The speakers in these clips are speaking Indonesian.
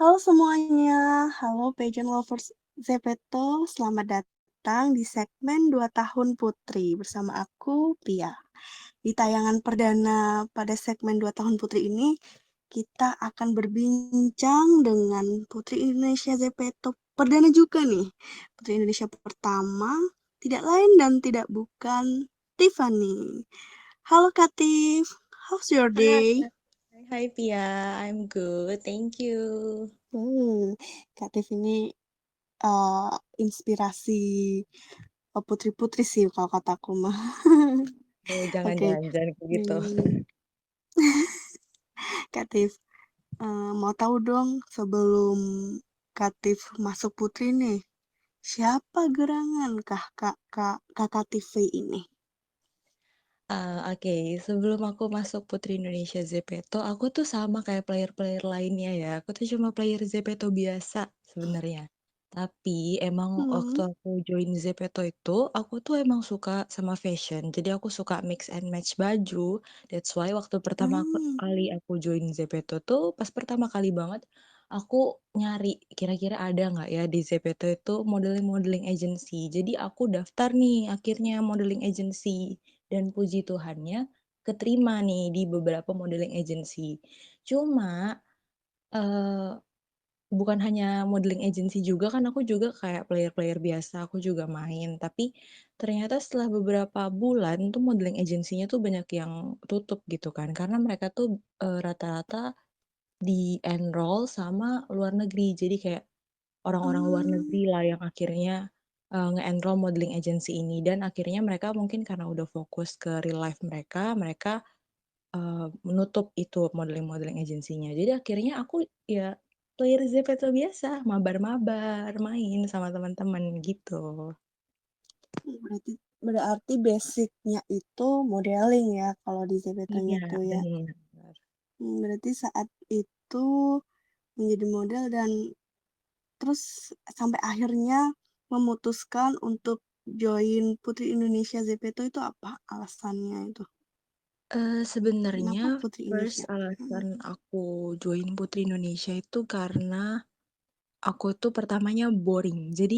Halo semuanya, halo pageant lovers Zepeto, selamat datang di segmen 2 tahun Putri bersama aku, Pria. Di tayangan perdana pada segmen 2 tahun Putri ini, kita akan berbincang dengan Putri Indonesia Zepeto perdana juga nih. Putri Indonesia pertama, tidak lain dan tidak bukan Tiffany. Halo Kak Tiff, how's your Hai, day? hai Pia, I'm good, thank you. Kak Tiff ini eh, inspirasi putri-putri sih kalau kataku mah. Oh, jangan Oke, jangan jangan kayak gitu. hmm, Kak Tiff, mau tahu dong sebelum Kak Tiff masuk putri nih, siapa gerangan kakak TV ini? Oke, sebelum aku masuk Putri Indonesia Zepeto, aku tuh sama kayak player-player lainnya ya. Aku tuh cuma player Zepeto biasa sebenarnya. Tapi emang waktu Hmm, aku join Zepeto itu, aku tuh emang suka sama fashion. Jadi aku suka mix and match baju. That's why waktu pertama hmm, kali aku join Zepeto tuh, pas pertama kali banget, aku nyari kira-kira ada nggak ya di Zepeto itu modeling-modeling agency. Jadi aku daftar nih akhirnya modeling agency. Dan puji Tuhannya keterima nih di beberapa modeling agency. Cuma, eee, bukan hanya modeling agency juga kan aku juga kayak player-player biasa, aku juga main. Tapi ternyata setelah beberapa bulan tuh modeling agency-nya tuh banyak yang tutup gitu kan, karena mereka tuh, rata-rata di-enroll sama luar negeri. Jadi kayak orang-orang luar hmm, negeri lah yang akhirnya, nge-enroll modeling agency ini dan akhirnya mereka mungkin karena udah fokus ke real life mereka, mereka, menutup itu modeling-modeling agency-nya. Jadi akhirnya aku ya player Zepeto biasa, mabar-mabar, main sama teman-teman gitu. berarti berarti basicnya itu modeling ya kalau di Iya, Zepeto-nya tuh ya. bener. Berarti saat itu menjadi model dan terus sampai akhirnya memutuskan untuk join Putri Indonesia ZPT itu apa alasannya itu? Sebenarnya Kenapa Putri first Indonesia? alasan aku join Putri Indonesia itu karena aku tuh pertamanya boring. Jadi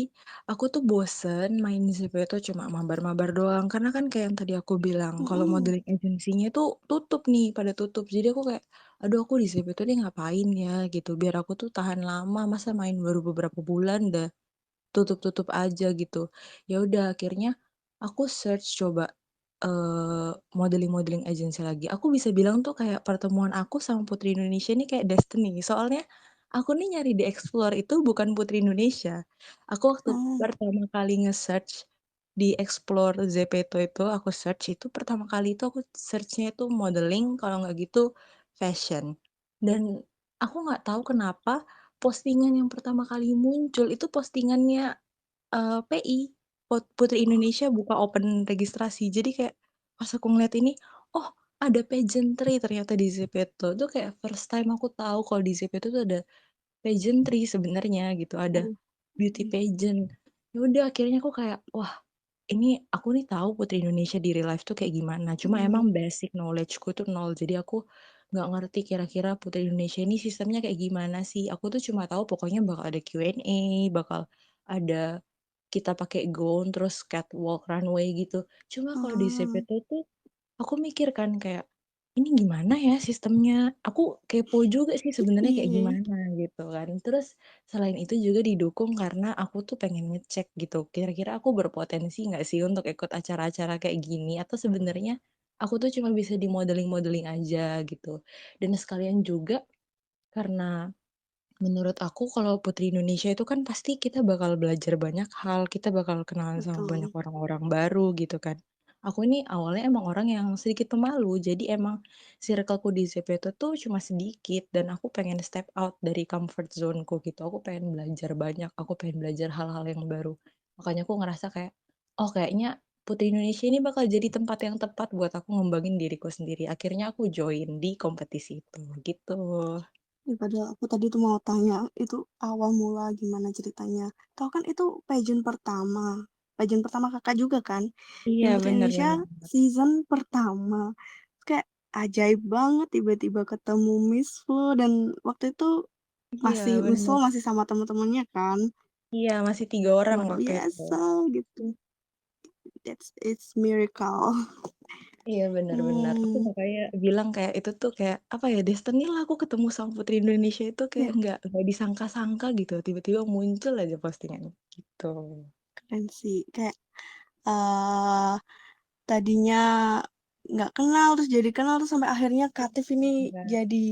aku tuh bosen main di situ itu cuma mabar-mabar doang. Karena kan kayak yang tadi aku bilang, kalau Mm-mm. modeling agency-nya tuh tutup nih, pada tutup. Jadi aku kayak, aduh aku di situ tuh nih ngapain ya gitu. Biar aku tuh tahan lama, masa main baru beberapa bulan dah tutup-tutup aja gitu. Ya udah akhirnya aku search coba, modeling-modeling agency lagi. Aku bisa bilang tuh kayak pertemuan aku sama Putri Indonesia ini kayak destiny. Soalnya aku nih nyari di Explore itu bukan Putri Indonesia. Aku waktu Oh, pertama kali nge-search di Explore Zepeto itu, aku search itu pertama kali itu aku search-nya itu modeling, kalau nggak gitu fashion. Dan aku nggak tahu kenapa postingan yang pertama kali muncul itu postingannya, PI, Putri Indonesia buka open registrasi. Jadi kayak pas aku ngeliat ini, oh ada pageantry ternyata di Zepeto. Itu kayak first time aku tahu kalau di Zepeto tuh ada pageantry sebenarnya gitu, ada oh, beauty pageant. Ya udah akhirnya aku kayak, wah ini aku nih tahu Putri Indonesia di real life tuh kayak gimana, cuma emang mm, basic knowledge-ku tuh nol, jadi aku nggak ngerti kira-kira Putri Indonesia ini sistemnya kayak gimana sih. Aku tuh cuma tahu pokoknya bakal ada Q&A, bakal ada kita pakai gown, terus catwalk, runway gitu. Cuma kalau di ah, ZPT tuh aku mikir kan kayak, "Ini gimana ya sistemnya?" Aku kepo juga sih sebenarnya kayak iya, gimana gitu kan. Terus selain itu juga didukung karena aku tuh pengen ngecek gitu, kira-kira aku berpotensi nggak sih untuk ikut acara-acara kayak gini atau sebenarnya aku tuh cuma bisa di modeling-modeling aja gitu. Dan sekalian juga karena menurut aku kalau Putri Indonesia itu kan pasti kita bakal belajar banyak hal, kita bakal kenalan sama banyak betul. orang-orang baru gitu kan. Aku ini awalnya emang orang yang sedikit pemalu, jadi emang circle-ku di ZPT tuh cuma sedikit dan aku pengen step out dari comfort zone-ku gitu. Aku pengen belajar banyak, aku pengen belajar hal-hal yang baru. Makanya aku ngerasa kayak, oh kayaknya Putri Indonesia ini bakal jadi tempat yang tepat buat aku ngembangin diriku sendiri. Akhirnya aku join di kompetisi itu, gitu. Ya, padahal aku tadi tuh mau tanya itu awal mula gimana ceritanya. Tahu kan itu pageant pertama kakak juga kan, Iya, yang Putri bener Indonesia bener. season pertama. Kayak ajaib banget tiba-tiba ketemu Miss Flo dan waktu itu Iya, Masih bener. nyesel masih sama temen-temennya kan, Iya, masih 3 orang luar waktu itu. biasa gitu, it's miracle. Iya, bener bener. Aku Mmm, makanya bilang kayak itu tuh kayak, apa ya, destiny lah aku ketemu sama Putri Indonesia itu kayak iya, nggak disangka-sangka gitu, tiba-tiba muncul aja postingannya, gitu. keren sih kayak, eee, tadinya nggak kenal, terus jadi kenal, terus sampai akhirnya Katif ini Iya. jadi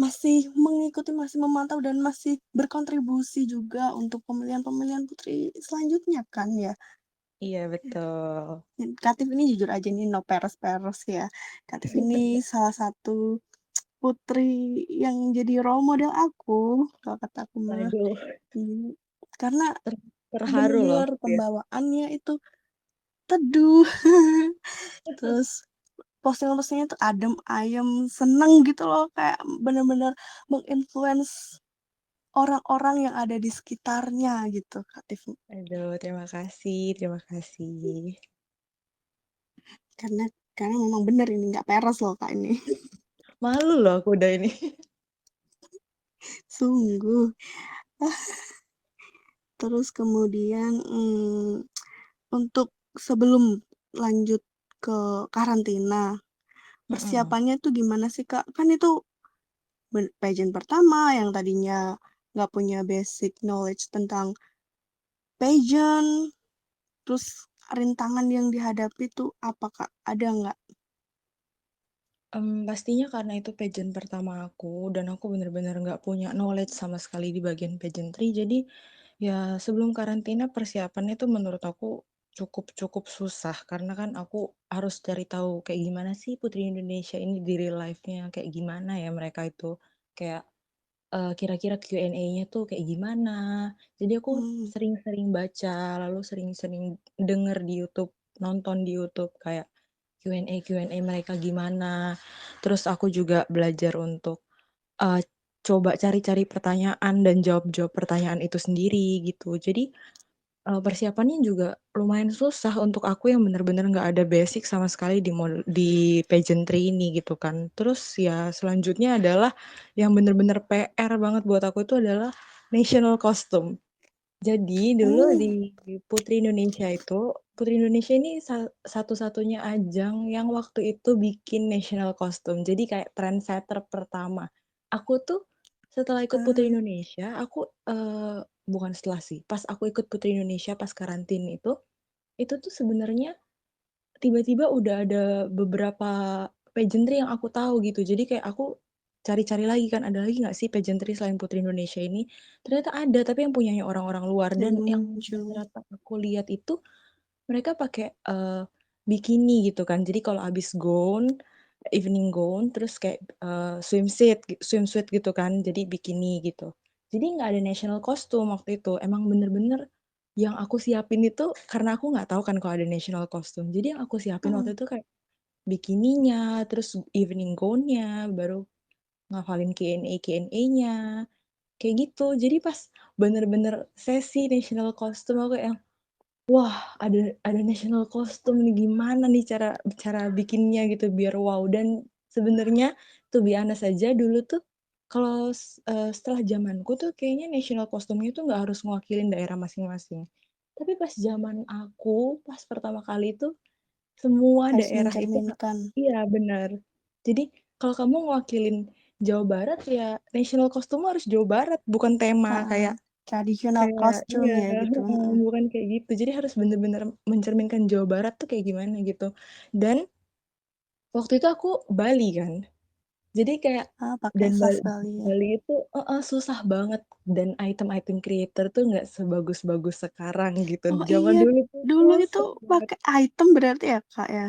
masih mengikuti, masih memantau, dan masih berkontribusi juga untuk pemilihan-pemilihan putri selanjutnya kan ya. Iya, betul. Katif ini jujur aja nih no peres-peres ya, Katif ini salah satu putri yang jadi role model aku, kalau kata aku mah. Waduh, Mmm, karena ter terharu loh bener-bener aku ya. pembawaannya itu teduh, terus posting-postingnya tuh adem ayem, seneng gitu loh, kayak bener-bener meng-influence orang-orang yang ada di sekitarnya gitu, Kak Tiffy. Aduh, terima kasih terima kasih. Karena karena memang bener ini, nggak peres loh, Kak, ini. Malu loh aku udah ini. Sungguh. Terus kemudian, untuk sebelum lanjut ke karantina, Mhm. persiapannya tuh gimana sih, Kak? Kan itu pageant pertama yang tadinya nggak punya basic knowledge tentang pageant, terus rintangan yang dihadapi tuh apa, Kak? Ada nggak? Pastinya karena itu pageant pertama aku dan aku bener-bener nggak punya knowledge sama sekali di bagian pageantry, jadi ya sebelum karantina persiapannya tuh menurut aku cukup cukup susah karena kan aku harus cari tahu kayak gimana sih Putri Indonesia ini di real life-nya, kayak gimana ya mereka itu, kayak kira-kira Q&A-nya tuh kayak gimana. Jadi aku Mmm, sering-sering baca, lalu sering-sering denger di YouTube, nonton di YouTube kayak Q&A mereka gimana. Terus aku juga belajar untuk, eee, coba cari-cari pertanyaan dan jawab-jawab pertanyaan itu sendiri gitu. Jadi persiapannya juga lumayan susah untuk aku yang bener-bener nggak ada basic sama sekali di pageantry ini gitu kan. Terus ya selanjutnya adalah yang bener-bener PR banget buat aku itu adalah national costume. Jadi dulu mmm, di Putri Indonesia ini satu-satunya ajang yang waktu itu bikin national costume. Jadi kayak trendsetter pertama. Aku tuh setelah ikut Putri ah, Indonesia, aku, bukan setelah sih, pas aku ikut Putri Indonesia pas karantina itu tuh sebenarnya tiba-tiba udah ada beberapa pageantry yang aku tahu gitu. Jadi kayak aku cari-cari lagi kan, ada lagi nggak sih pageantry selain Putri Indonesia ini? Ternyata ada, tapi yang punyanya orang-orang luar yang dan yang muncul. rata-rata aku lihat itu mereka pakai, bikini gitu kan. Jadi kalau habis gown, evening gown, terus kayak, swimsuit gitu kan, jadi bikini gitu. Jadi nggak ada national costume waktu itu, emang bener-bener yang aku siapin itu karena aku nggak tahu kan kalau ada national costume. Jadi yang aku siapin Mhm, waktu itu kayak bikininya, terus evening gown-nya, baru ngafalin Q&A-nya, kayak gitu. Jadi pas bener-bener sesi national costume aku yang wah, ada national costume nih, gimana nih cara cara bikinnya gitu biar wow, dan sebenarnya to be honest aja dulu tuh kalau setelah zamanku tuh kayaknya national costume-nya tuh nggak harus ngewakilin daerah masing-masing. Tapi pas zaman aku, pas pertama kali itu semua harus daerah itu mencerminkan, iya benar. Jadi kalau kamu ngewakilin Jawa Barat ya national costume harus Jawa Barat, bukan tema heeh, kayak traditional kayak costume iya, ya gitu, heeh, mhm. bukan kayak gitu. Jadi harus bener-bener mencerminkan Jawa Barat tuh kayak gimana gitu. Dan waktu itu aku Bali kan, jadi kayak Ah, pakai dan sas Bali ya. Bali itu heeh, susah banget dan item-item creator tuh nggak sebagus-bagus sekarang gitu. Oh Zaman iya, dulu tuh dulu itu susah banget. pakai item berarti ya, Kak, ya?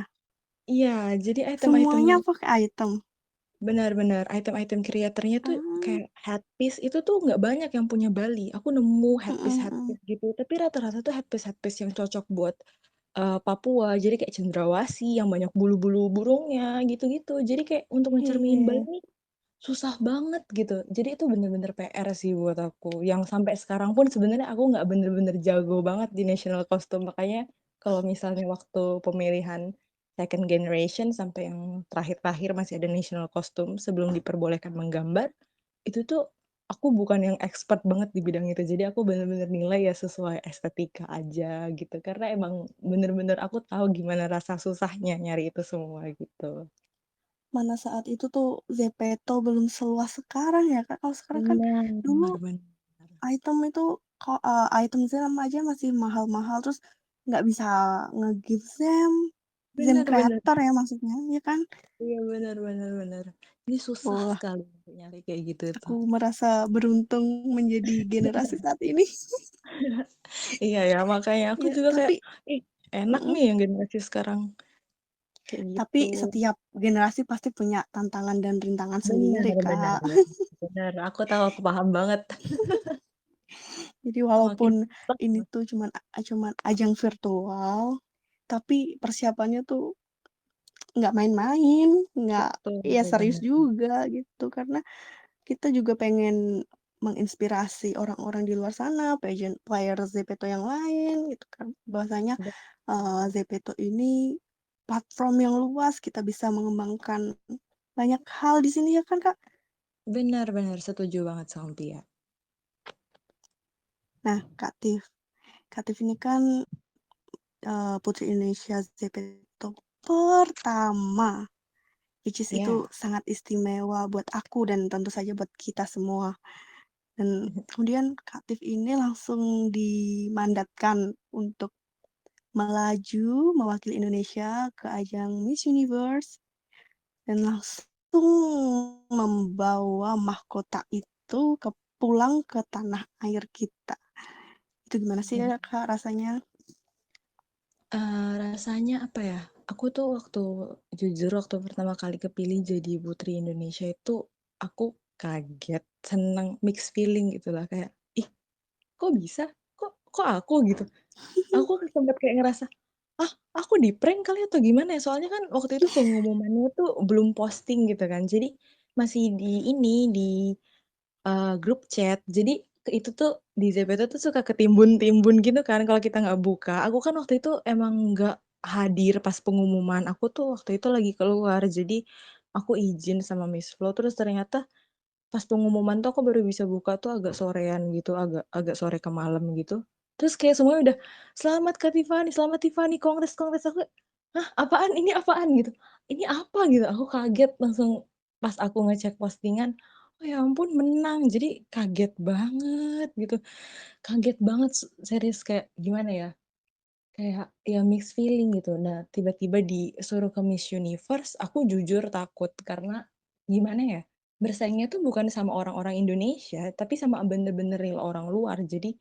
Iya, jadi item-item Semuanya pakai item? benar-benar item-item kreatornya tuh Ah, kayak headpiece itu tuh nggak banyak yang punya Bali. Aku nemu mhm headpiece-headpiece mhm. gitu, tapi rata-rata tuh headpiece-headpiece yang cocok buat, Papua. Jadi kayak cendrawasih yang banyak bulu-bulu burungnya gitu-gitu. Jadi kayak untuk mencermin Bali Iya, nih susah banget gitu. Jadi itu bener-bener PR sih buat aku, yang sampai sekarang pun sebenarnya aku nggak bener-bener jago banget di national costume. Makanya kalau misalnya waktu pemilihan second generation sampai yang terakhir-terakhir masih ada national costume sebelum diperbolehkan menggambar, itu tuh aku bukan yang expert banget di bidang itu, jadi aku bener-bener nilai ya sesuai estetika aja gitu, karena emang bener-bener aku tahu gimana rasa susahnya nyari itu semua gitu. Mana saat itu tuh Zepeto belum seluas sekarang ya, Kak. Kalau sekarang kan dulu Bener bener. item itu item Zem aja masih mahal-mahal, terus nggak bisa nge-give Zem, Zem Bener bener. creator ya maksudnya, ya kan? Iya, bener bener bener. Ini susah Wah, sekali untuk nyari kayak gitu aku tuh. merasa beruntung menjadi generasi saat ini. Iya ya, makanya aku Ya, juga kayak, tapi ih, enak mhm, nih yang generasi sekarang, kayak tapi gitu. setiap generasi pasti punya tantangan dan rintangan Bener sendiri, bener Kak. bener. Bener, aku tahu, aku paham banget. Jadi Semakin walaupun cepet ini tuh cuman ajang virtual, tapi persiapannya tuh nggak main-main, nggak betul ya betul serius banget. juga gitu, karena kita juga pengen menginspirasi orang-orang di luar sana, player Zepeto yang lain gitu kan, bahwasanya, Zepeto ini platform yang luas, kita bisa mengembangkan banyak hal di sini ya kan, Kak? Bener bener, setuju banget sama Pia. Nah, Kak Tif ini kan, putri Indonesia Zepeto pertama, which is itu Iya. sangat istimewa buat aku dan tentu saja buat kita semua. Dan kemudian Kak Tif ini langsung dimandatkan untuk melaju mewakili Indonesia ke ajang Miss Universe dan langsung membawa mahkota itu pulang ke tanah air kita. Itu gimana sih ya Kak rasanya? Rasanya apa ya, aku tuh jujur waktu pertama kali kepilih jadi Putri Indonesia itu, aku kaget, seneng, mixed feeling gitulah, kayak, "Ih, kok bisa? Kok kok aku?" Gitu. Aku sempet kayak ngerasa, "Ah, aku di-prank kali atau gimana ya?" Soalnya kan waktu itu pengumumannya tuh belum posting gitu kan, jadi masih di ini, di grup chat. Jadi itu tuh di ZPT tuh suka ketimbun-timbun gitu kan kalau kita nggak buka. Aku kan waktu itu emang nggak hadir pas pengumuman, aku tuh waktu itu lagi keluar. Jadi aku izin sama Miss Flo, terus ternyata pas pengumuman tuh aku baru bisa buka tuh agak sorean gitu, agak agak sore ke malam gitu. Terus kayak semuanya udah, "Selamat Kak Tiffany, selamat Tiffany, kongres kongres." Aku, "Hah, apaan? Ini apaan?" Gitu. "Ini apa?" Gitu. Aku kaget langsung pas aku ngecek postingan, oh ya ampun menang. Jadi kaget banget gitu. Kaget banget serius kayak gimana ya, kayak ya mixed feeling gitu. Nah, tiba-tiba disuruh ke Miss Universe, aku jujur takut karena gimana ya, bersaingnya tuh bukan sama orang-orang Indonesia, tapi sama bener-bener real orang luar. Jadi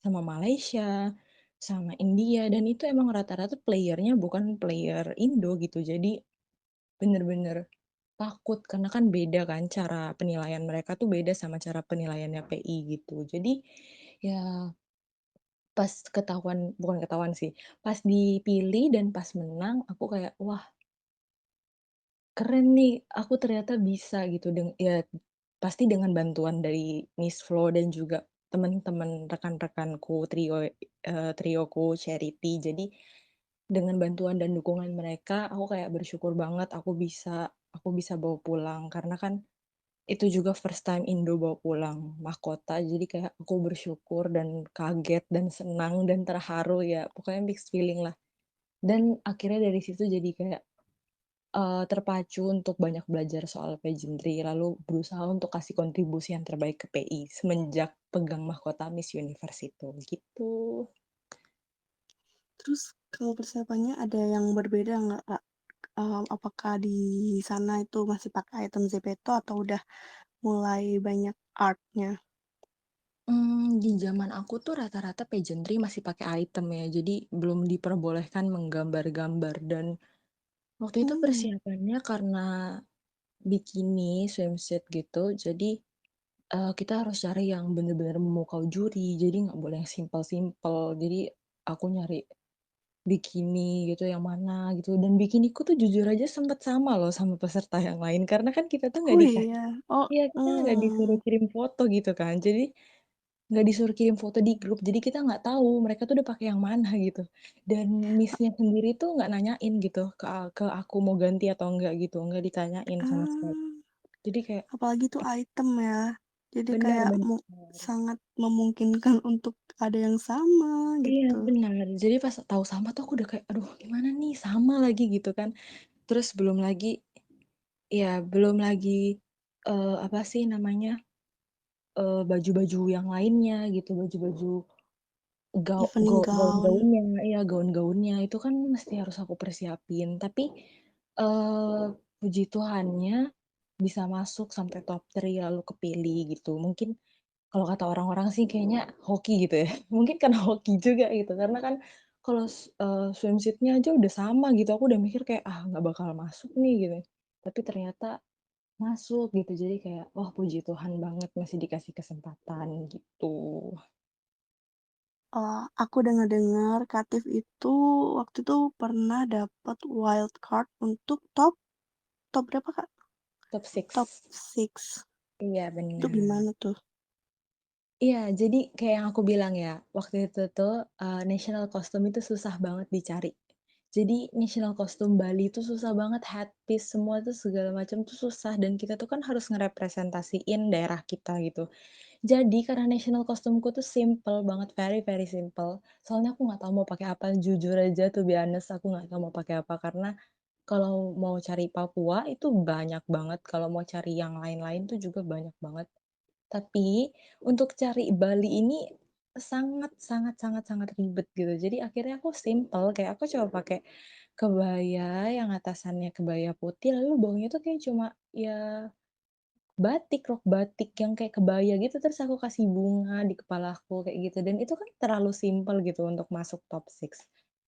sama Malaysia, sama India, dan itu emang rata-rata player-nya bukan player Indo gitu. Jadi bener-bener takut karena kan beda kan cara penilaian mereka tuh beda sama cara penilaiannya PI gitu. Jadi ya pas ketahuan bukan ketahuan sih, pas dipilih dan pas menang aku kayak, "Wah, keren nih, aku ternyata bisa," gitu ya pasti dengan bantuan dari Miss Flo dan juga teman-teman rekan-rekanku trioku Charity. Jadi dengan bantuan dan dukungan mereka, aku kayak bersyukur banget aku bisa bawa pulang karena kan itu juga first time Indo bawa pulang mahkota, jadi kayak aku bersyukur dan kaget dan senang dan terharu ya, pokoknya mixed feeling lah. Dan akhirnya dari situ jadi kayak, terpacu untuk banyak belajar soal pageantry, lalu berusaha untuk kasih kontribusi yang terbaik ke PI semenjak pegang mahkota Miss Universe itu, gitu. Terus kalau persiapannya ada yang berbeda nggak Kak? Apakah di sana itu masih pakai item Zepeto atau udah mulai banyak art-nya? Di zaman aku tuh rata-rata pageantry masih pakai item ya, jadi belum diperbolehkan menggambar-gambar dan waktu itu Mmm, persiapannya karena bikini, swimsuit gitu, jadi, kita harus cari yang bener-bener memukau juri, jadi nggak boleh yang simpel-simpel. Jadi aku nyari bikini gitu yang mana gitu, dan bikiniku tuh jujur aja sempet sama loh sama peserta yang lain, karena kan kita tuh nggak oh dikasih iya? Oh, iya, kita nggak disuruh kirim foto gitu kan, jadi nggak disuruh kirim foto di grup, jadi kita nggak tahu mereka tuh udah pakai yang mana gitu. Dan Miss-nya sendiri tuh nggak nanyain gitu ke aku mau ganti atau enggak gitu, nggak ditanyain sama sekali. ah, Jadi kayak apalagi tuh item ya. Jadi Benar kayak benar. sangat memungkinkan untuk ada yang sama Iya, gitu. benar. Jadi pas tahu sama tuh aku udah kayak, "Aduh gimana nih, sama lagi," gitu kan. Terus belum lagi ya belum lagi, apa sih namanya, baju-baju yang lainnya gitu, baju-baju Evening gown. gaun-gaunnya, iya gaun-gaunnya itu kan mesti harus aku persiapin. Tapi, puji Tuhannya bisa masuk sampai top 3 lalu kepilih gitu. Mungkin kalau kata orang-orang sih kayaknya hoki gitu ya, mungkin karena hoki juga gitu, karena kan kalau swimsuit-nya aja udah sama gitu, aku udah mikir kayak, "Ah, nggak bakal masuk nih," gitu. Tapi ternyata masuk gitu, jadi kayak, wah puji Tuhan banget masih dikasih kesempatan gitu. Aku dengar-dengar Katif itu waktu itu pernah dapat wild card untuk top top berapa, Kak? Top Top 6. 6. Iya Itu bener. gimana tuh? Iya, jadi kayak yang aku bilang ya, waktu itu tuh, national costume itu susah banget dicari. Jadi national costume Bali itu susah banget, headpiece semua tuh segala macam tuh susah dan kita tuh kan harus ngerepresentasiin daerah kita gitu. Jadi karena national costume-ku tuh simple banget, very very simple. Soalnya aku nggak tahu mau pakai apa, jujur aja to be honest aku nggak tahu mau pakai apa, karena kalau mau cari Papua itu banyak banget, kalau mau cari yang lain-lain tuh juga banyak banget. Tapi, untuk cari Bali ini sangat sangat sangat sangat ribet gitu. Jadi akhirnya aku simple, kayak aku coba pakai kebaya yang atasannya kebaya putih, lalu bawahnya tuh kayak cuma ya batik, rok batik yang kayak kebaya gitu, terus aku kasih bunga di kepalaku kayak gitu, dan itu kan terlalu simple gitu untuk masuk top 6.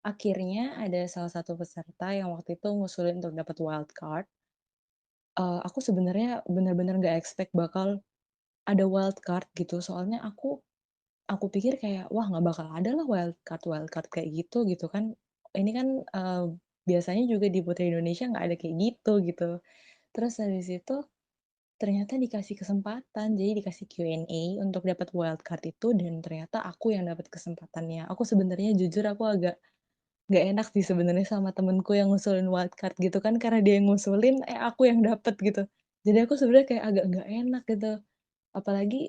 Akhirnya ada salah satu peserta yang waktu itu ngusulin untuk dapat wild card, aku sebenarnya bener-bener nggak expect bakal ada wild card gitu, soalnya aku pikir kayak, wah nggak bakal ada lah wild card kayak gitu kan. Ini kan, biasanya juga di Putri Indonesia nggak ada kayak gitu. Terus habis itu ternyata dikasih kesempatan, jadi dikasih Q&A untuk dapat wild card itu dan ternyata aku yang dapat kesempatannya. Aku sebenarnya jujur aku agak nggak enak sih sebenarnya sama temenku yang ngusulin wild card gitu kan, karena dia yang ngusulin, aku yang dapet gitu. Jadi aku sebenarnya kayak agak nggak enak gitu. Apalagi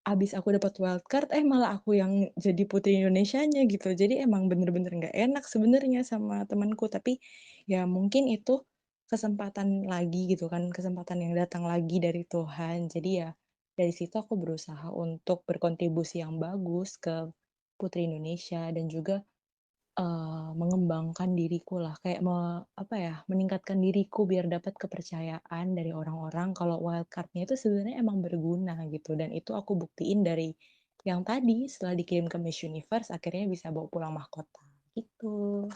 abis aku dapat wildcard, malah aku yang jadi putri Indonesianya gitu. Jadi emang bener-bener nggak enak sebenarnya sama temenku, tapi ya mungkin itu kesempatan lagi gitu kan, kesempatan yang datang lagi dari Tuhan. Jadi ya dari situ aku berusaha untuk berkontribusi yang bagus ke putri Indonesia dan juga mengembangkan diriku lah, kayak apa ya, meningkatkan diriku biar dapat kepercayaan dari orang-orang kalau wildcard-nya itu sebenarnya emang berguna gitu, dan itu aku buktiin dari yang tadi, setelah dikirim ke Miss Universe akhirnya bisa bawa pulang mahkota, gitu.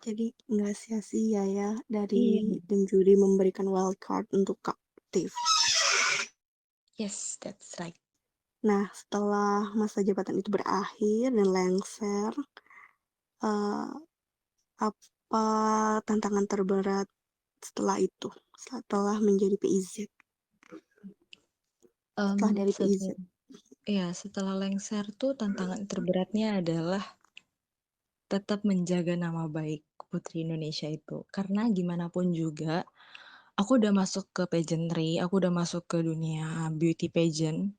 Jadi nggak sia-sia ya dari Iya, tim juri memberikan wild card untuk Katif. yes, that's right. Nah, setelah masa jabatan itu berakhir dan lengser, eee, apa tantangan terberat setelah itu? Setelah menjadi PIZ, setelah dari PIZ? Setelah lengser tuh tantangan terberatnya adalah tetap menjaga nama baik putri Indonesia itu. Karena gimana pun juga, aku udah masuk ke pageantry, aku udah masuk ke dunia beauty pageant,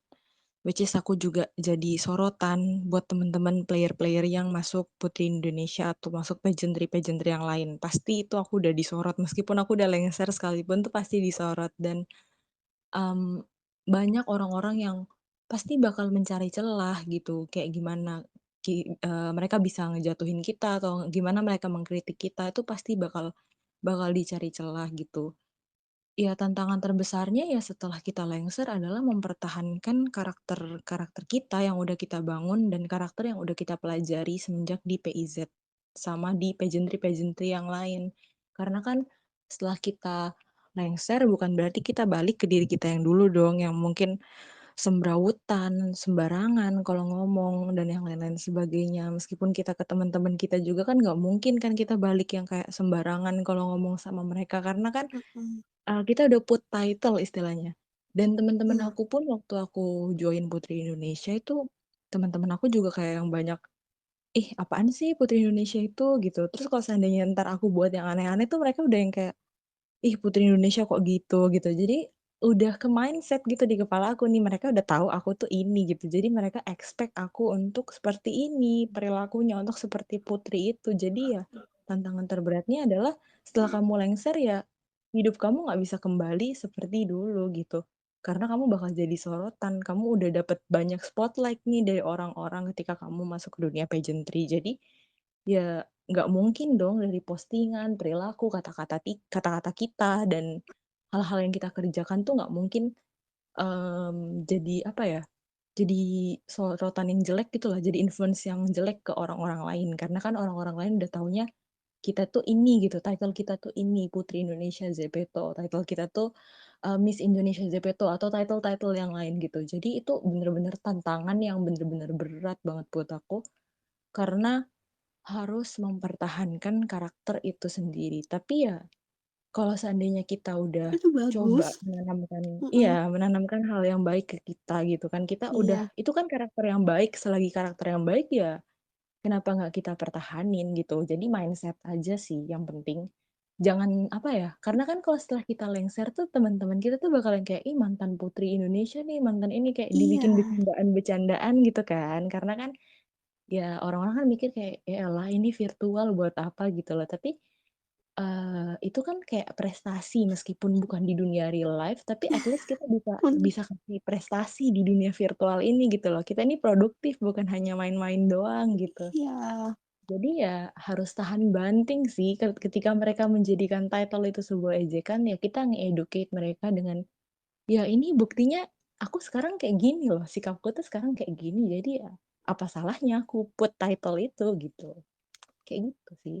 which is aku juga jadi sorotan buat teman-teman player-player yang masuk Putri Indonesia atau masuk pageantry-pageantry yang lain. Pasti itu aku udah disorot, meskipun aku udah lengser sekalipun tuh pasti disorot. Dan banyak orang-orang yang pasti bakal mencari celah gitu, kayak gimana mereka bisa ngejatuhin kita atau gimana mereka mengkritik kita, itu pasti bakal bakal dicari celah gitu. Ya tantangan terbesarnya ya setelah kita lengser adalah mempertahankan karakter-karakter kita yang udah kita bangun dan karakter yang udah kita pelajari semenjak di PIZ sama di pageantry-pageantry yang lain. Karena kan setelah kita lengser bukan berarti kita balik ke diri kita yang dulu dong, yang mungkin sembrawutan, sembarangan kalau ngomong dan yang lain-lain sebagainya. Meskipun kita ke teman-teman kita juga kan nggak mungkin kan kita balik yang kayak sembarangan kalau ngomong sama mereka, karena kan Mhm, Kita udah put title istilahnya. Dan teman-teman iya, aku pun waktu aku join Putri Indonesia itu, teman-teman aku juga kayak yang banyak, "Ih, apaan sih Putri Indonesia itu?" Gitu. Terus kalau seandainya entar aku buat yang aneh-aneh tuh mereka udah yang kayak, "Ih, Putri Indonesia kok gitu?" Gitu. Jadi udah ke-mindset gitu di kepala aku nih, mereka udah tahu aku tuh ini gitu. Jadi mereka expect aku untuk seperti ini, perilakunya untuk seperti Putri itu. Jadi ya tantangan terberatnya adalah setelah kamu lengser ya, hidup kamu nggak bisa kembali seperti dulu gitu. Karena kamu bakal jadi sorotan, kamu udah dapet banyak spotlight nih dari orang-orang ketika kamu masuk ke dunia pageantry. Jadi ya nggak mungkin dong dari postingan, perilaku, kata-kata kita, dan hal-hal yang kita kerjakan tuh nggak mungkin, jadi apa ya, jadi sorotan yang jelek gitu lah, jadi influence yang jelek ke orang-orang lain. Karena kan orang-orang lain udah taunya kita tuh ini gitu, title kita tuh ini, Putri Indonesia Zepeto, title kita tuh, Miss Indonesia Zepeto, atau title-title yang lain gitu. Jadi itu bener-bener tantangan yang bener-bener berat banget buat aku, karena harus mempertahankan karakter itu sendiri. Tapi ya, kalau seandainya kita udah Itu bagus. coba menanamkan Mhm, iya, menanamkan hal yang baik ke kita gitu kan, kita udah iya, itu kan karakter yang baik, selagi karakter yang baik ya kenapa nggak kita pertahanin gitu. Jadi mindset aja sih yang penting. Jangan apa ya, karena kan kalau setelah kita lengser tuh teman-teman kita tuh bakalan kayak, "Ih, mantan Putri Indonesia nih, mantan ini," kayak iya, dibikin bercandaan-bercandaan gitu kan. Karena kan ya orang-orang kan mikir kayak, "Ya elah ini virtual buat apa?" Gitu loh. Tapi, itu kan kayak prestasi meskipun bukan di dunia real life, tapi at least kita bisa bener, bisa kasih prestasi di dunia virtual ini gitu loh. Kita ini produktif bukan hanya main-main doang gitu. iya, Jadi ya harus tahan banting sih ketika mereka menjadikan title itu sebuah ejekan, ya kita nge-educate mereka dengan, "Ya ini buktinya aku sekarang kayak gini loh, sikapku tuh sekarang kayak gini, jadi ya apa salahnya aku put title itu?" Gitu. Kayak gitu sih.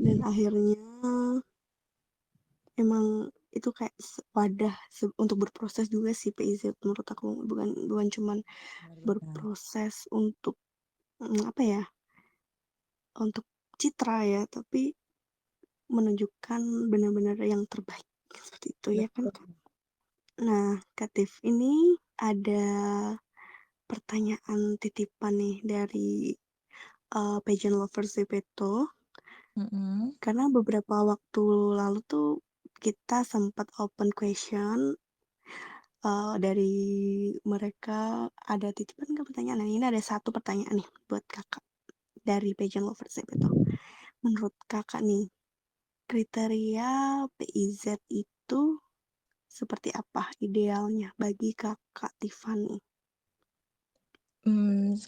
dan akhirnya emang itu kayak wadah untuk berproses juga sih PIZ menurut aku, bukan bukan cuman Benar benar. berproses untuk, apa ya, untuk citra ya, tapi menunjukkan benar-benar yang terbaik, seperti itu ya kan, Betul. Kak? Nah, Kak Tiff, ini ada pertanyaan titipan nih dari, pageant lovers Zepeto, Mhm. karena beberapa waktu lalu tuh kita sempat open question, dari mereka ada titipan nggak pertanyaan? Nah, ini ada satu pertanyaan nih buat Kakak dari pageant lovers Zepeto. Menurut Kakak nih, kriteria PIZ itu seperti apa idealnya bagi Kakak Tiffany?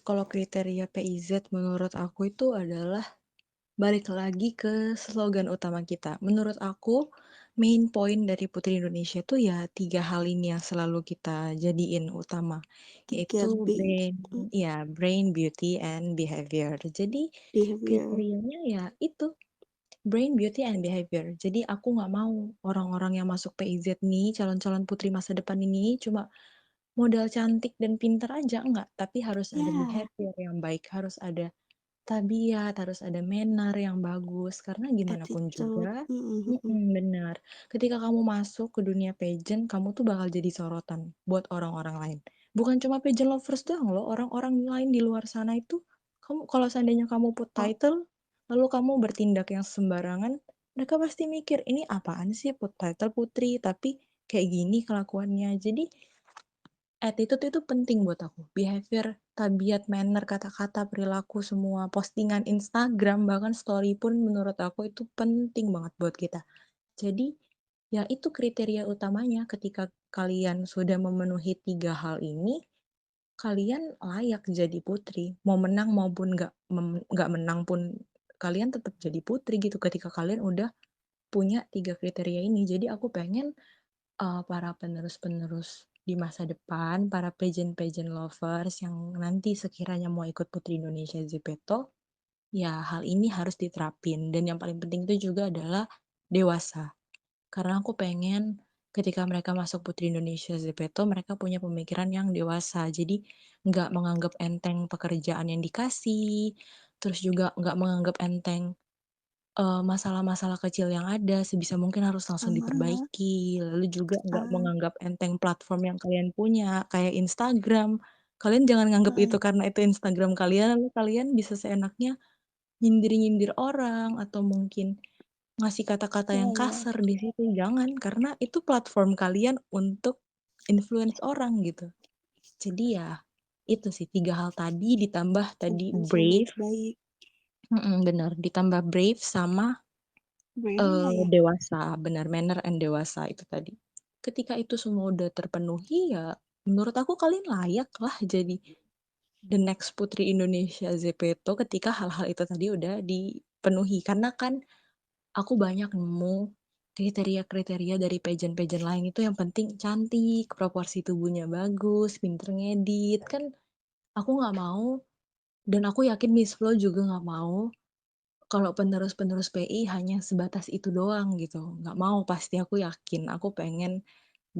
Kalau kriteria PIZ menurut aku itu adalah balik lagi ke slogan utama kita. Menurut aku, main point dari Putri Indonesia tuh ya 3 hal ini yang selalu kita jadiin utama, Tiga yaitu b brain, beauty, and behavior. Jadi behavior. kriterianya ya itu, brain, beauty, and behavior. Jadi aku nggak mau orang-orang yang masuk PIZ nih, calon-calon putri masa depan ini cuma modal cantik dan pinter aja, enggak. Tapi harus ada Ya, behavior yang baik, harus ada tabiat, harus ada manner yang bagus, karena gimana pun attitude. juga Mhm mhm. benar. Ketika kamu masuk ke dunia pageant, kamu tuh bakal jadi sorotan buat orang-orang lain. Bukan cuma pageant lovers doang loh, orang-orang lain di luar sana itu, kamu kalau seandainya kamu put Oh, title, lalu kamu bertindak yang sembarangan, mereka pasti mikir, "Ini apaan sih put title putri, tapi kayak gini kelakuannya." Jadi attitude itu penting buat aku, behavior, tabiat, manner, kata-kata, perilaku, semua postingan Instagram, bahkan story pun menurut aku itu penting banget buat kita. Jadi, ya itu kriteria utamanya ketika kalian sudah memenuhi 3 hal ini, kalian layak jadi putri. Mau menang maupun nggak menang pun kalian tetap jadi putri gitu ketika kalian udah punya 3 kriteria ini. Jadi aku pengen para penerus-penerus di masa depan, para pageant-pageant lovers yang nanti sekiranya mau ikut Putri Indonesia Zepeto, ya hal ini harus diterapin. Dan yang paling penting itu juga adalah dewasa. Karena aku pengen ketika mereka masuk Putri Indonesia Zepeto, mereka punya pemikiran yang dewasa. Jadi nggak menganggap enteng pekerjaan yang dikasih, terus juga nggak menganggap enteng masalah-masalah kecil yang ada sebisa mungkin harus langsung sama, diperbaiki, lalu juga nggak ah, menganggap enteng platform yang kalian punya, kayak Instagram. Kalian jangan nganggep itu heeh, karena itu Instagram kalian, lalu kalian bisa seenaknya nyindir-nyindir orang atau mungkin ngasih kata-kata iya yang iya, kasar di situ, jangan, karena itu platform kalian untuk influence orang gitu. Jadi ya itu sih 3 hal tadi ditambah tadi Influence yang brave, baik-baik. bener, ditambah brave sama, Brave, iya ya. dewasa, benar, manner and dewasa itu tadi. Ketika itu semua udah terpenuhi ya menurut aku kalian layak lah jadi the next Putri Indonesia Zepeto ketika hal-hal itu tadi udah dipenuhi. Karena kan aku banyak nemu kriteria-kriteria dari pageant-pageant lain itu yang penting cantik, proporsi tubuhnya bagus, pinter ngedit. Kan aku nggak mau dan aku yakin Miss Flo juga nggak mau kalau penerus-penerus PI hanya sebatas itu doang gitu. Nggak mau pasti aku yakin. Aku pengen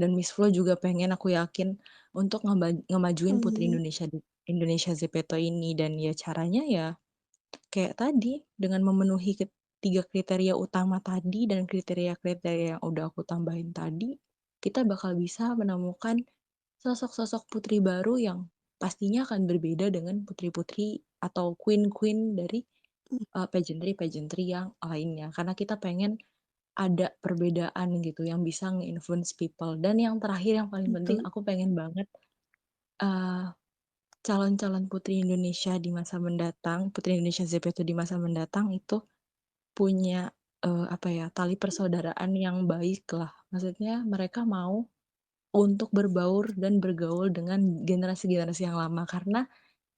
dan Miss Flo juga pengen aku yakin untuk ngemajuin Putri Mhm, Indonesia Zepeto ini dan ya caranya ya kayak tadi dengan memenuhi ketiga kriteria utama tadi dan kriteria-kriteria yang udah aku tambahin tadi, kita bakal bisa menemukan sosok-sosok putri baru yang pastinya akan berbeda dengan putri-putri atau queen-queen dari mhm, pageantry-pageantry yang lainnya. Karena kita pengen ada perbedaan gitu yang bisa nge-influence people. Dan yang terakhir yang paling penting betul. aku pengen banget uh, calon-calon putri Indonesia di masa mendatang, putri Indonesia ZPT di masa mendatang itu punya apa ya, tali persaudaraan yang baik lah. Maksudnya mereka mau untuk berbaur dan bergaul dengan generasi-generasi yang lama karena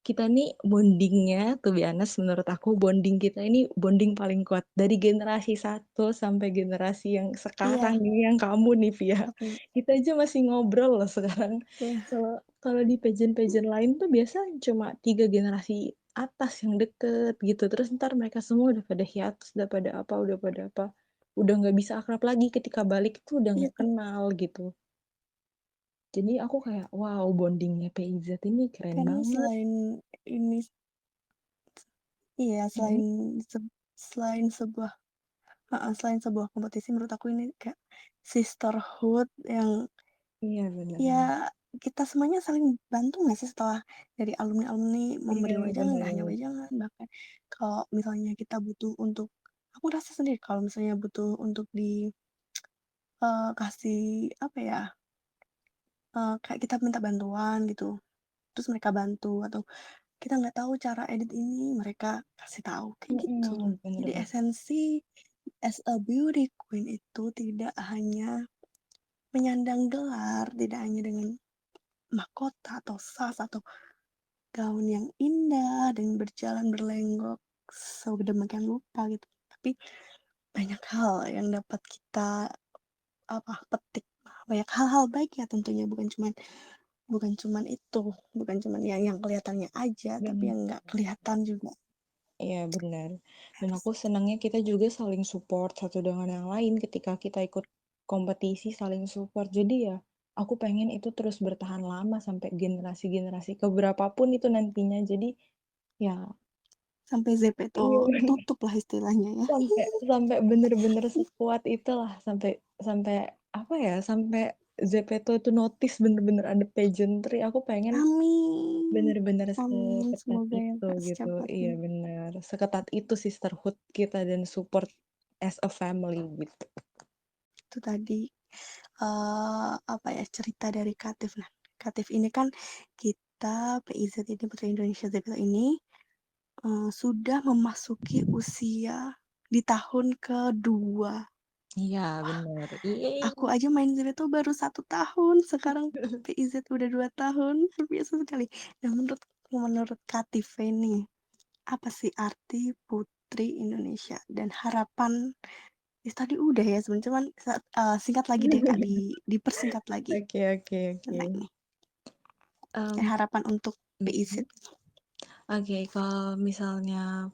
kita nih bondingnya, to be honest, menurut aku bonding kita ini bonding paling kuat dari generasi satu sampai generasi yang sekarang Iya, nih, yang kamu nih, Via. tapi Kita aja masih ngobrol loh sekarang. iya, Kalau kalau di pageant-pageant lain tuh biasa cuma 3 generasi atas yang deket gitu. Terus ntar mereka semua udah pada hiatus, udah pada apa. Udah nggak bisa akrab lagi ketika balik itu udah iya nggak tuh. kenal gitu. Jadi aku kayak, wow, bondingnya PIZ ini keren Karena banget. selain ini, iya, Hmm, selain sebuah selain sebuah kompetisi menurut aku ini kayak sisterhood yang iya bener ya banget. kita semuanya saling bantu nggak sih setelah dari alumni-alumni memberi Iya, wejangan, bener nggak hanya banget. wejangan, bahkan kalau misalnya kita butuh untuk aku rasa sendiri kalau misalnya butuh untuk kasih apa ya, kayak kita minta bantuan gitu, terus mereka bantu atau kita nggak tahu cara edit ini, mereka kasih tahu, kayak gitu. Bener Jadi banget. esensi as a beauty queen itu tidak hanya menyandang gelar, tidak hanya dengan mahkota atau sas atau gaun yang indah dan berjalan berlenggok sedemikian rupa gitu. Tapi banyak hal yang dapat kita petik. Banyak hal-hal baik ya tentunya bukan cuman itu, bukan cuman yang kelihatannya aja, tapi Ben yang nggak kelihatan juga. iya benar. Dan Harus aku senangnya kita juga saling support satu dengan yang lain ketika kita ikut kompetisi saling support. Jadi ya aku pengen itu terus bertahan lama sampai generasi-generasi keberapa pun itu nantinya. Jadi ya sampai Zepeto iya tutup lah istilahnya ya. sampai sampai bener-bener sekuat itulah sampai sampai apa ya sampai Zepeto itu notice bener-bener ada pageantry. Aku pengen Amin. bener-bener Amin. seketat Semoga ya itu Kak gitu. Iya secepatnya. bener. Seketat itu sisterhood kita dan support as a family gitu. Itu tadi apa ya cerita dari Katif. Nah, Katif ini kan kita PIZ ini Putri Indonesia Zepeto ini sudah memasuki usia di tahun kedua. Iya bener. Iya. Aku aja main Zepeto baru 1 tahun, sekarang PIZ udah 2 tahun, luar biasa sekali. Nah, menurut menurut Katif ini, apa sih arti Putri Indonesia dan harapan tadi udah ya sebenarnya cuman singkat lagi deh Kak, dipersingkat lagi Oke oke oke. tentang ini, Em, harapan untuk PIZ. mhm. Oke kalau misalnya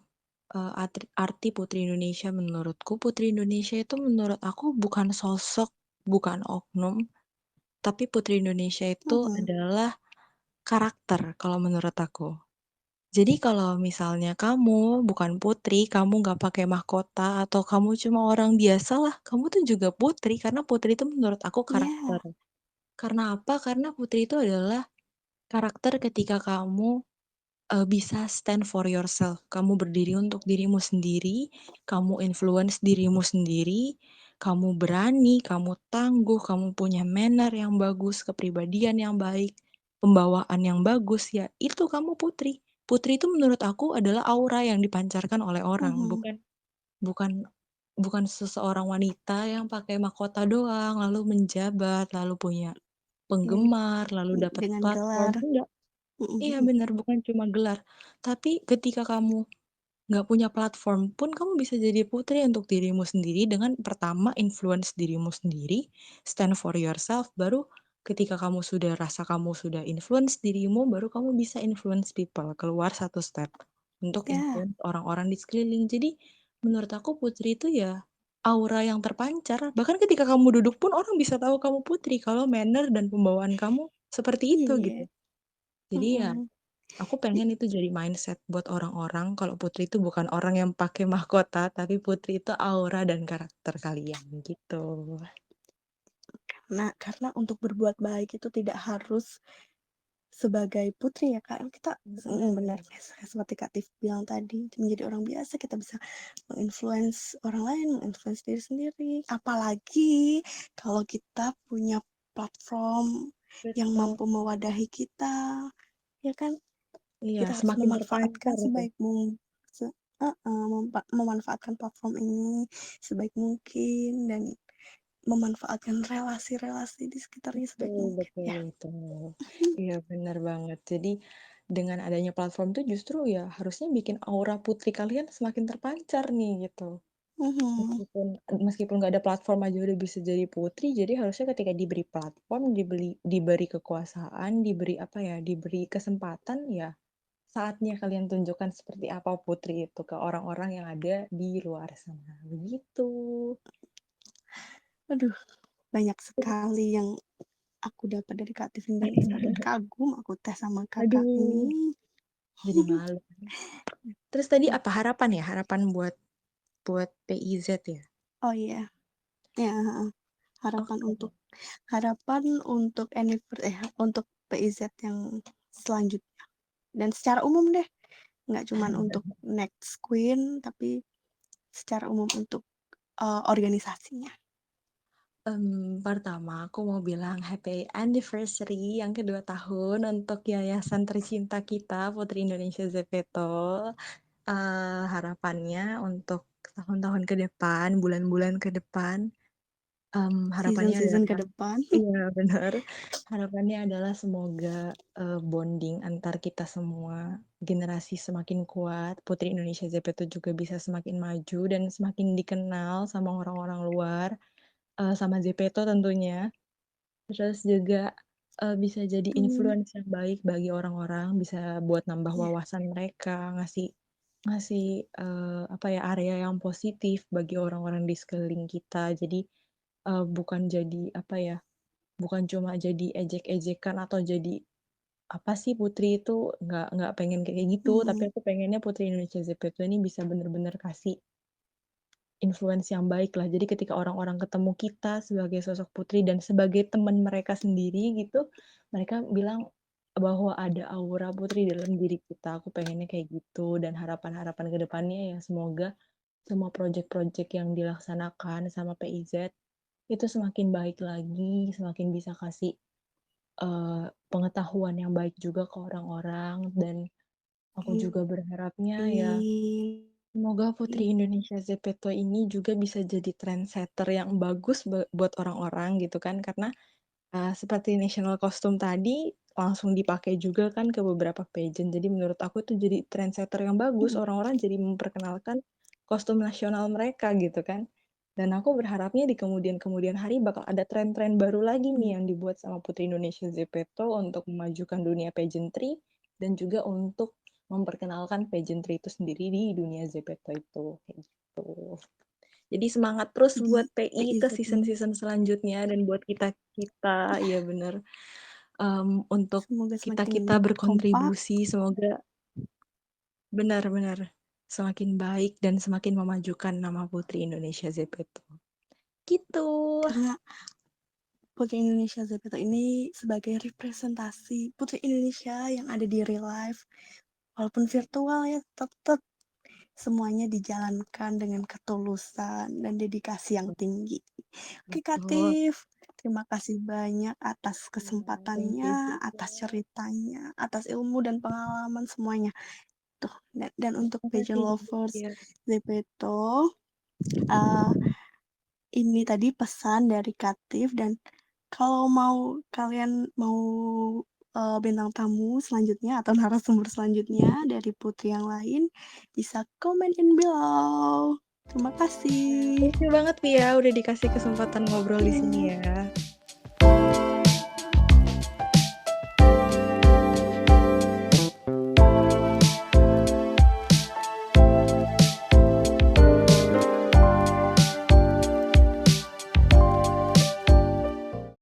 arti Putri Indonesia menurutku Putri Indonesia itu menurut aku bukan sosok, bukan oknum, tapi Putri Indonesia itu Mhm, adalah karakter kalau menurut aku. Jadi kalau misalnya kamu bukan putri, kamu nggak pakai mahkota, atau kamu cuma orang biasa lah, kamu tuh juga putri, karena putri itu menurut aku karakter. iya, Karena apa? Karena putri itu adalah karakter ketika kamu bisa stand for yourself. Kamu berdiri untuk dirimu sendiri, kamu influence dirimu sendiri, kamu berani, kamu tangguh, kamu punya manner yang bagus, kepribadian yang baik, pembawaan yang bagus, ya itu kamu putri. Putri itu menurut aku adalah aura yang dipancarkan oleh orang, Mhm. bukan bukan seseorang wanita yang pakai mahkota doang, lalu menjabat, lalu punya Mmm, penggemar, lalu dapat dengan platform, gelar. enggak. Mhm Iya mhm. bener, bukan cuma gelar. Tapi ketika kamu nggak punya platform pun kamu bisa jadi putri untuk dirimu sendiri dengan pertama influence dirimu sendiri, stand for yourself, baru ketika kamu sudah rasa kamu sudah influence dirimu, baru kamu bisa influence people, keluar satu step untuk Ya, influence orang-orang di sekeliling. Jadi menurut aku putri itu ya aura yang terpancar. Bahkan ketika kamu duduk pun orang bisa tahu kamu putri kalau manner dan pembawaan kamu seperti itu gitu. iya, Jadi ya mhm. aku pengen itu jadi mindset buat orang-orang kalau putri itu bukan orang yang pakai mahkota, tapi putri itu aura dan karakter kalian gitu. Karena untuk berbuat baik itu tidak harus sebagai putri ya, Kak, kita benar, seperti Kak Tiff bilang tadi, menjadi orang biasa kita bisa meng-influence orang lain, meng-influence diri sendiri, apalagi kalau kita punya platform yang Betul. mampu mewadahi kita, ya kan? Iya, Kita harus semakin memanfaatkan terpancar tuh. sebaik mung se heeh, memanfaatkan platform ini sebaik mungkin dan memanfaatkan relasi-relasi di sekitarnya sebaik Betul, mungkin, betul, ya. betul. Iya, benar banget. Jadi dengan adanya platform tuh justru ya harusnya bikin aura putri kalian semakin terpancar nih gitu. Mhm, Meskipun meskipun nggak ada platform aja udah bisa jadi putri, jadi harusnya ketika diberi platform, diberi kekuasaan, diberi apa ya, diberi kesempatan ya saatnya kalian tunjukkan seperti apa putri itu ke orang-orang yang ada di luar sana. Begitu. aduh banyak sekali yang aku dapat dari Kak Tiffin dan kagum aku teh sama Kakak Aduh, ini. jadi malu. Terus tadi apa harapan ya? Harapan buat PIZ ya? Oh iya, ya, heeh, harapan Oke. untuk harapan untuk untuk PIZ yang selanjutnya dan secara umum deh, nggak cuman untuk Next Queen tapi secara umum untuk, organisasinya. Pertama aku mau bilang happy anniversary yang kedua tahun untuk yayasan tercinta kita Putri Indonesia Zepeto. Harapannya untuk tahun-tahun ke depan, bulan-bulan ke depan, harapannya Season-season ke adalah depan. iya benar, harapannya adalah semoga, bonding antar kita semua, generasi semakin kuat, Putri Indonesia ZP itu juga bisa semakin maju dan semakin dikenal sama orang-orang luar, sama ZPto tentunya. Terus juga, bisa jadi Mmm, influence yang baik bagi orang-orang, bisa buat nambah iya, wawasan mereka, ngasih ngasih, apa ya, area yang positif bagi orang-orang di sekeliling kita. Jadi, bukan jadi, apa ya, bukan cuma jadi ejek-ejekan atau jadi, "Apa sih Putri itu?" Nggak pengen kayak gitu, tapi mhm, aku pengennya Putri Indonesia ZP2 ini bisa bener-bener kasih influence yang baik lah. Jadi ketika orang-orang ketemu kita sebagai sosok putri dan sebagai teman mereka sendiri gitu, mereka bilang bahwa ada aura putri dalam diri kita. Aku pengennya kayak gitu dan harapan-harapan ke depannya ya semoga semua project-project yang dilaksanakan sama PIZ itu semakin baik lagi, semakin bisa kasih, pengetahuan yang baik juga ke orang-orang dan aku juga berharapnya ya amin. semoga Putri Indonesia Zepeto ini juga bisa jadi trendsetter yang bagus buat orang-orang gitu kan, karena, seperti national costume tadi, langsung dipakai juga kan ke beberapa pageant. Jadi menurut aku itu jadi trendsetter yang bagus, Mhm, orang-orang jadi memperkenalkan kostum nasional mereka gitu kan. Dan aku berharapnya di kemudian-kemudian hari bakal ada tren-tren baru lagi nih mhm, yang dibuat sama Putri Indonesia Zepeto untuk memajukan dunia pageantry dan juga untuk memperkenalkan pageantry itu sendiri di dunia Zepeto itu, kayak gitu. Jadi semangat terus di buat PI ke PIZ ini. season-season selanjutnya dan buat kita-kita, iya bener, untuk Semoga semakin kita-kita kompak. berkontribusi, semoga benar-benar semakin baik dan semakin memajukan nama Putri Indonesia Zepeto. Gitu. Karena Putri Indonesia Zepeto ini sebagai representasi Putri Indonesia yang ada di real life, walaupun virtual ya tetap semuanya dijalankan dengan ketulusan dan dedikasi yang tinggi. Oke Kak Betul. Tiff, terima kasih banyak atas Iya, thank you kesempatannya, juga. atas ceritanya, atas ilmu dan pengalaman semuanya. Tuh, dan untuk Pageant Makasih juga Lovers ya. Zepeto, uh, ini tadi pesan dari Katif, dan kalau kalian mau bintang tamu selanjutnya atau narasumber selanjutnya dari putri yang lain, bisa komen in below. Terima kasih. Thank you banget Pia udah dikasih kesempatan ngobrol di sini Iya. ya.